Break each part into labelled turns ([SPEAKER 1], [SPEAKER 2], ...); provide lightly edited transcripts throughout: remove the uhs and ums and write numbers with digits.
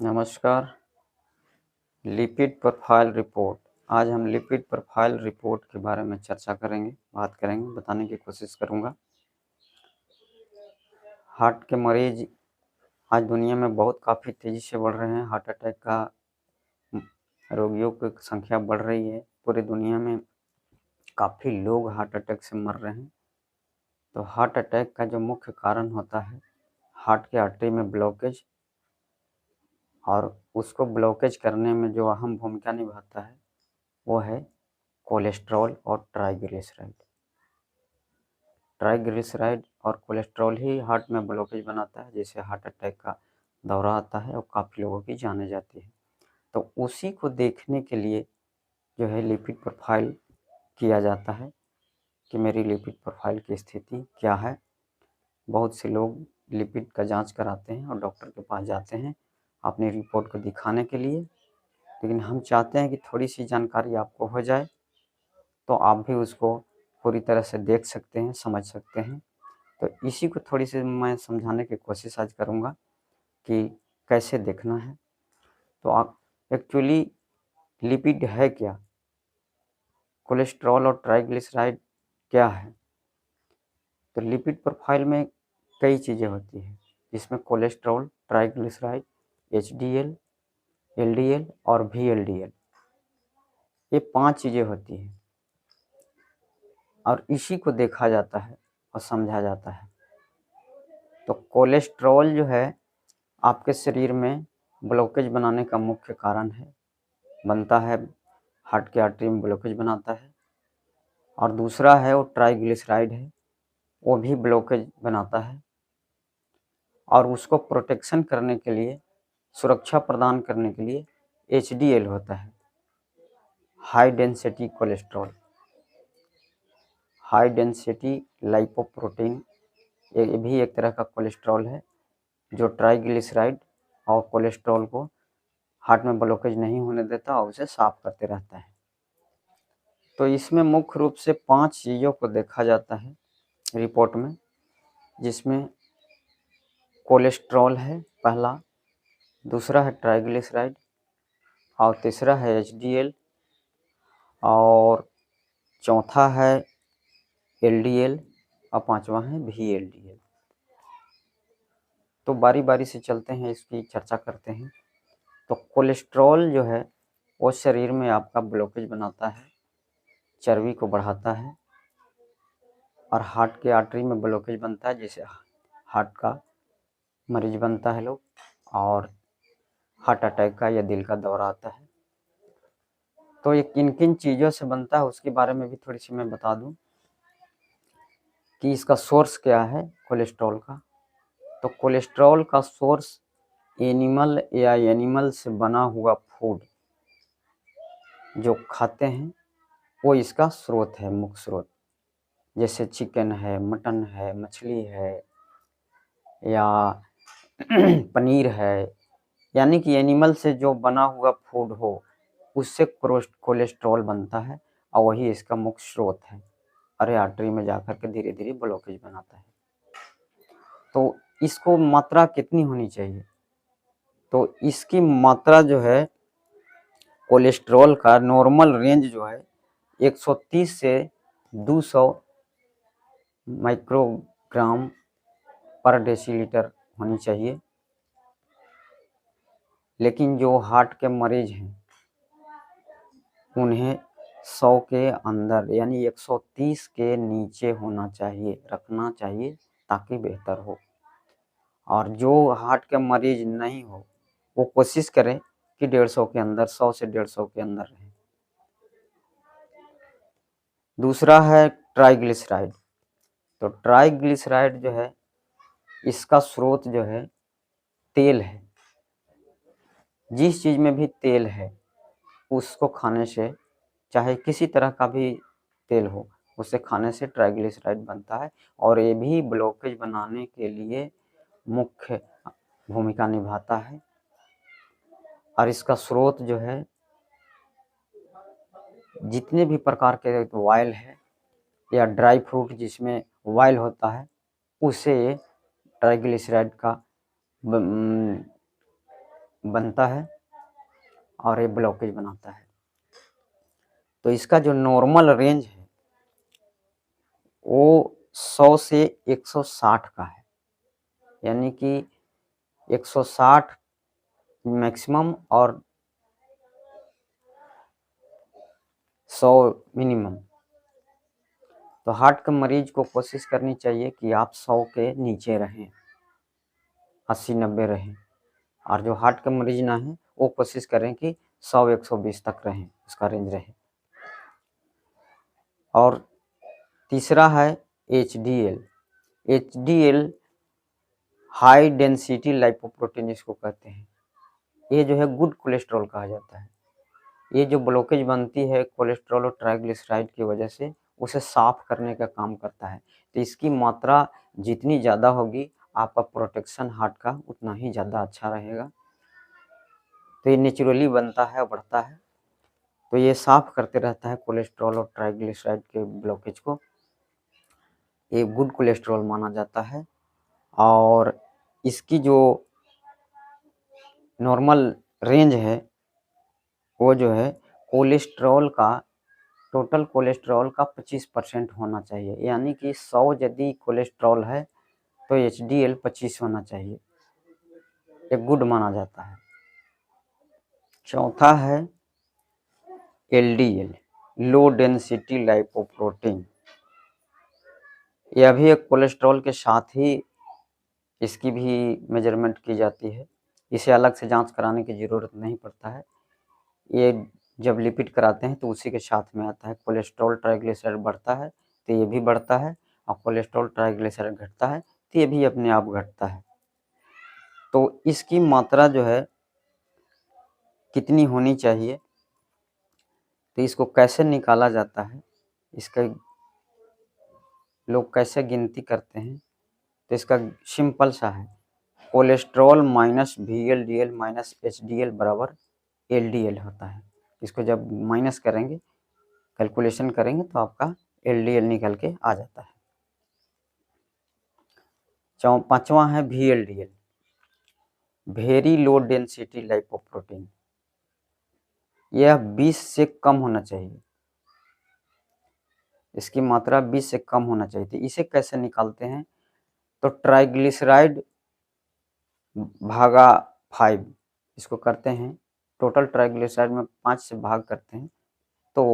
[SPEAKER 1] नमस्कार। Lipid profile report. आज हम लिपिड प्रोफाइल रिपोर्ट के बारे में चर्चा करेंगे, बात करेंगे, बताने की कोशिश करूंगा। हार्ट के मरीज आज दुनिया में काफ़ी तेज़ी से बढ़ रहे हैं। हार्ट अटैक का रोगियों की संख्या बढ़ रही है। पूरी दुनिया में काफ़ी लोग हार्ट अटैक से मर रहे हैं। तो हार्ट अटैक का जो मुख्य कारण होता है हार्ट के आर्टरी में ब्लॉकेज, और उसको ब्लॉकेज करने में जो अहम भूमिका निभाता है वो है कोलेस्ट्रॉल और ट्राइग्लिसराइड। ट्राइग्लिसराइड और कोलेस्ट्रॉल ही हार्ट में ब्लॉकेज बनाता है, जिससे हार्ट अटैक का दौरा आता है और काफ़ी लोगों की जानें जाती है। तो उसी को देखने के लिए जो है लिपिड प्रोफाइल किया जाता है कि मेरी लिपिड प्रोफाइल की स्थिति क्या है। बहुत से लोग लिपिड का जांच कराते हैं और डॉक्टर के पास जाते हैं अपनी रिपोर्ट को दिखाने के लिए, लेकिन हम चाहते हैं कि थोड़ी सी जानकारी आपको हो जाए तो आप भी उसको पूरी तरह से देख सकते हैं, समझ सकते हैं। तो इसी को थोड़ी सी मैं समझाने की कोशिश आज करूँगा कि कैसे देखना है। तो आप एक्चुअली लिपिड है क्या, कोलेस्ट्रॉल और ट्राइग्लिसराइड क्या है। तो लिपिड प्रोफाइल में कई चीज़ें होती हैं, जिसमें कोलेस्ट्रॉल, ट्राइग्लिसराइड, एचडीएल, एलडीएल और वीएलडीएल, ये 5 चीज़ें होती हैं और इसी को देखा जाता है और समझा जाता है। तो कोलेस्ट्रॉल जो है आपके शरीर में ब्लॉकेज बनाने का मुख्य कारण है, बनता है, हार्ट के आर्टरी में ब्लॉकेज बनाता है। और दूसरा है वो ट्राइग्लिसराइड है, वो भी ब्लॉकेज बनाता है और उसको प्रोटेक्शन करने के लिए, सुरक्षा प्रदान करने के लिए एचडीएल होता है, high density cholesterol, high density lipoprotein. ये भी एक तरह का कोलेस्ट्रॉल है जो ट्राइग्लिसराइड और कोलेस्ट्रॉल को हार्ट में ब्लॉकेज नहीं होने देता और उसे साफ करते रहता है। तो इसमें मुख्य रूप से 5 चीज़ों को देखा जाता है रिपोर्ट में, जिसमें कोलेस्ट्रॉल है पहला, दूसरा है ट्राइग्लिसराइड और तीसरा है एचडीएल और चौथा है एलडीएल और पांचवा है वीएलडीएल। तो बारी बारी से चलते हैं, इसकी चर्चा करते हैं। तो कोलेस्ट्रॉल जो है वो शरीर में आपका ब्लॉकेज बनाता है, चर्बी को बढ़ाता है और हार्ट के आर्टरी में ब्लॉकेज बनता है, जिससे हार्ट का मरीज बनता है लोग और हार्ट अटैक का या दिल का दौरा आता है। तो ये किन किन चीज़ों से बनता है उसके बारे में भी थोड़ी सी मैं बता दूं कि इसका सोर्स क्या है कोलेस्ट्रॉल का। तो कोलेस्ट्रॉल का सोर्स एनिमल या एनिमल से बना हुआ फूड जो खाते हैं वो इसका स्रोत है, मुख्य स्रोत। जैसे चिकन है, मटन है, मछली है या पनीर है, यानी कि एनिमल से जो बना हुआ फूड हो उससे कोलेस्ट्रॉल बनता है और वही इसका मुख्य स्रोत है। अरे आर्टरी में जाकर के धीरे धीरे ब्लॉकेज बनाता है। तो इसको मात्रा कितनी होनी चाहिए, तो इसकी मात्रा जो है कोलेस्ट्रॉल का नॉर्मल रेंज जो है 130 से 200 माइक्रोग्राम पर डेसीलीटर होनी चाहिए। लेकिन जो हार्ट के मरीज हैं उन्हें 100 के अंदर यानी 130 के नीचे होना चाहिए, रखना चाहिए ताकि बेहतर हो। और जो हार्ट के मरीज नहीं हो वो कोशिश करें कि 150 के अंदर, 100 से 150 के अंदर रहे। दूसरा है ट्राइग्लिसराइड। तो ट्राइग्लिसराइड जो है इसका स्रोत जो है तेल है। जिस चीज़ में भी तेल है उसको खाने से, चाहे किसी तरह का भी तेल हो, उसे खाने से ट्राइग्लिसराइड बनता है और ये भी ब्लॉकेज बनाने के लिए मुख्य भूमिका निभाता है। और इसका स्रोत जो है जितने भी प्रकार के ऑयल है या ड्राई फ्रूट जिसमें ऑयल होता है उसे ट्राइग्लिसराइड का बनता है और ये ब्लॉकेज बनाता है। तो इसका जो नॉर्मल रेंज है वो 100 से 160 का है, यानी कि 160 मैक्सिमम और 100 मिनिमम। तो हार्ट के मरीज को कोशिश करनी चाहिए कि आप 100 के नीचे रहें, 80-90 रहें, और जो हार्ट के मरीज ना है वो कोशिश करें कि 100-120 तक रहें, उसका रेंज रहे। और तीसरा है HDL। HDL high density lipoprotein इसको कहते हैं। ये जो है गुड कोलेस्ट्रॉल कहा जाता है। ये जो ब्लॉकेज बनती है कोलेस्ट्रॉल और ट्राइग्लिसराइड की वजह से, उसे साफ करने का काम करता है। तो इसकी मात्रा जितनी ज़्यादा होगी आपका प्रोटेक्शन हार्ट का उतना ही ज़्यादा अच्छा रहेगा। तो ये नेचुरली बनता है और बढ़ता है, तो ये साफ करते रहता है कोलेस्ट्रॉल और ट्राइग्लिसराइड के ब्लॉकेज को। ये गुड कोलेस्ट्रॉल माना जाता है। और इसकी जो नॉर्मल रेंज है वो जो है कोलेस्ट्रॉल का, टोटल कोलेस्ट्रॉल का 25% होना चाहिए, यानी कि 100 यदि कोलेस्ट्रॉल है तो HDL 25 होना चाहिए, एक गुड माना जाता है। चौथा है LDL, लो डेंसिटी लाइपोप्रोटीन। यह भी एक कोलेस्ट्रॉल के साथ ही इसकी भी मेजरमेंट की जाती है। इसे अलग से जांच कराने की ज़रूरत नहीं पड़ता है। ये जब लिपिड कराते हैं तो उसी के साथ में आता है। कोलेस्ट्रॉल ट्राइग्लिसराइड बढ़ता है तो ये भी बढ़ता है, और कोलेस्ट्रॉल ट्राइग्लिसराइड घटता है तो ये भी अपने आप घटता है। तो इसकी मात्रा जो है कितनी होनी चाहिए, तो इसको कैसे निकाला जाता है, इसका लोग कैसे गिनती करते हैं, तो इसका सिंपल सा है, cholesterol minus VLDL minus HDL बराबर LDL होता है। इसको जब माइनस करेंगे, कैलकुलेशन करेंगे तो आपका LDL निकल के आ जाता है। पांचवा है VLDL, very low density lipoprotein. यह 20 से कम होना चाहिए, इसकी मात्रा 20 से कम होना चाहिए। तो इसे कैसे निकालते हैं, तो ट्राइग्लिसराइड भागा 5 इसको करते हैं, टोटल ट्राइग्लिसराइड में 5 से भाग करते हैं तो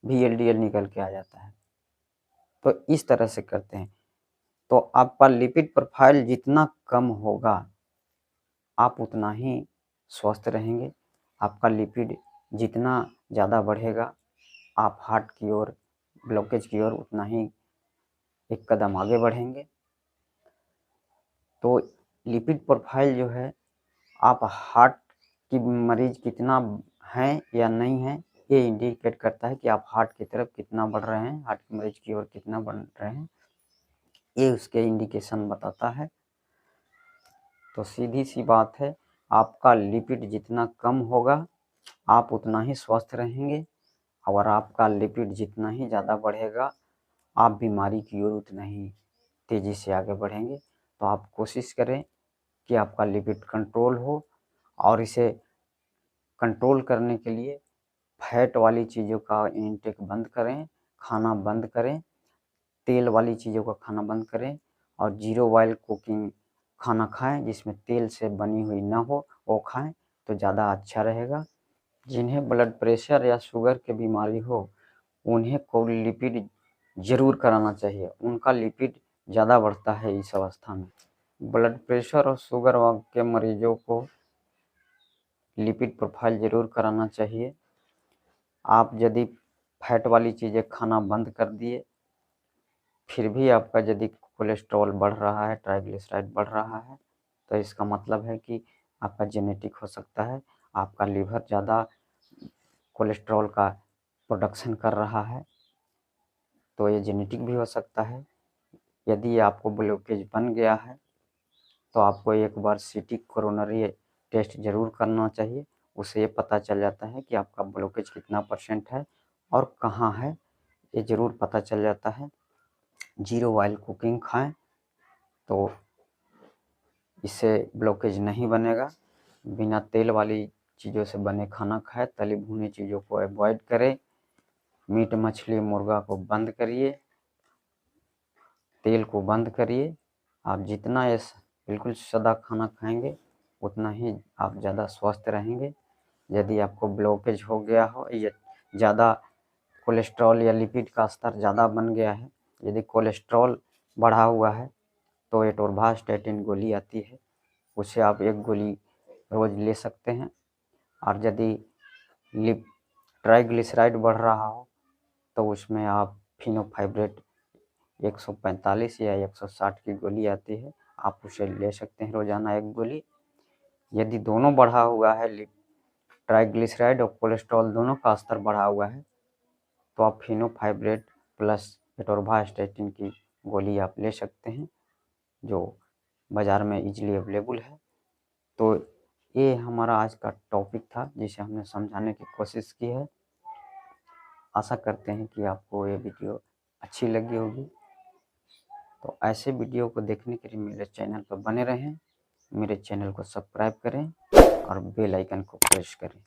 [SPEAKER 1] VLDL निकल के आ जाता है। तो इस तरह से करते हैं। तो आपका लिपिड प्रोफाइल जितना कम होगा आप उतना ही स्वस्थ रहेंगे। आपका लिपिड जितना ज़्यादा बढ़ेगा आप हार्ट की ओर, ब्लॉकेज की ओर उतना ही एक कदम आगे बढ़ेंगे। तो लिपिड प्रोफाइल जो है, आप हार्ट की मरीज कितना हैं या नहीं हैं, ये इंडिकेट करता है कि आप हार्ट की तरफ कितना बढ़ रहे हैं, हार्ट की मरीज की ओर कितना बढ़ रहे हैं, ये उसके इंडिकेशन बताता है। तो सीधी सी बात है, आपका लिपिड जितना कम होगा आप उतना ही स्वस्थ रहेंगे, और आपका लिपिड जितना ही ज़्यादा बढ़ेगा आप बीमारी की ओर उतना ही तेज़ी से आगे बढ़ेंगे। तो आप कोशिश करें कि आपका लिपिड कंट्रोल हो, और इसे कंट्रोल करने के लिए फैट वाली चीज़ों का इंटेक बंद करें, खाना बंद करें, तेल वाली चीज़ों का खाना बंद करें, और जीरो ऑयल कुकिंग खाना खाएं जिसमें तेल से बनी हुई ना हो, वो खाएं तो ज़्यादा अच्छा रहेगा। जिन्हें ब्लड प्रेशर या शुगर की बीमारी हो उन्हें को लिपिड ज़रूर कराना चाहिए, उनका लिपिड ज़्यादा बढ़ता है इस अवस्था में। ब्लड प्रेशर और शुगर के मरीजों को लिपिड प्रोफाइल ज़रूर कराना चाहिए। आप यदि फैट वाली चीज़ें खाना बंद कर दिए फिर भी आपका यदि कोलेस्ट्रॉल बढ़ रहा है, ट्राइग्लिसराइड बढ़ रहा है, तो इसका मतलब है कि आपका जेनेटिक हो सकता है, आपका लीवर ज़्यादा कोलेस्ट्रॉल का प्रोडक्शन कर रहा है, तो ये जेनेटिक भी हो सकता है। यदि आपको ब्लॉकेज बन गया है तो आपको एक बार CT कोरोनरी टेस्ट ज़रूर करना चाहिए। उससे ये पता चल जाता है कि आपका ब्लॉकेज कितना % है और कहाँ है, ये ज़रूर पता चल जाता है। जीरो ऑयल कुकिंग खाएं तो इससे ब्लॉकेज नहीं बनेगा। बिना तेल वाली चीज़ों से बने खाना खाएं, तली भुनी चीज़ों को अवॉइड करें, मीट मछली मुर्गा को बंद करिए, तेल को बंद करिए। आप जितना ये बिल्कुल सादा खाना खाएंगे उतना ही आप ज़्यादा स्वस्थ रहेंगे। यदि आपको ब्लॉकेज हो गया हो या ज़्यादा कोलेस्ट्रॉल या लिपिड का स्तर ज़्यादा बन गया है, यदि कोलेस्ट्रॉल बढ़ा हुआ है तो एटोर्वास्टैटिन गोली आती है, उसे आप 1 गोली रोज़ ले सकते हैं। और यदि ट्राइग्लिसराइड बढ़ रहा हो तो उसमें आप फिनोफाइब्रेट 145 या 160 की गोली आती है, आप उसे ले सकते हैं रोज़ाना 1 गोली। यदि दोनों बढ़ा हुआ है, ट्राइग्लिसराइड और कोलेस्ट्रॉल दोनों का स्तर बढ़ा हुआ है, तो आप फिनोफाइब्रेट प्लस एटोर्वास्टैटिन की गोली आप ले सकते हैं, जो बाज़ार में ईजिली अवेलेबल है। तो ये हमारा आज का टॉपिक था जिसे हमने समझाने की कोशिश की है। आशा करते हैं कि आपको ये वीडियो अच्छी लगी होगी। तो ऐसे वीडियो को देखने के लिए मेरे चैनल पर बने रहें, मेरे चैनल को सब्सक्राइब करें और बेल आइकन को प्रेस करें।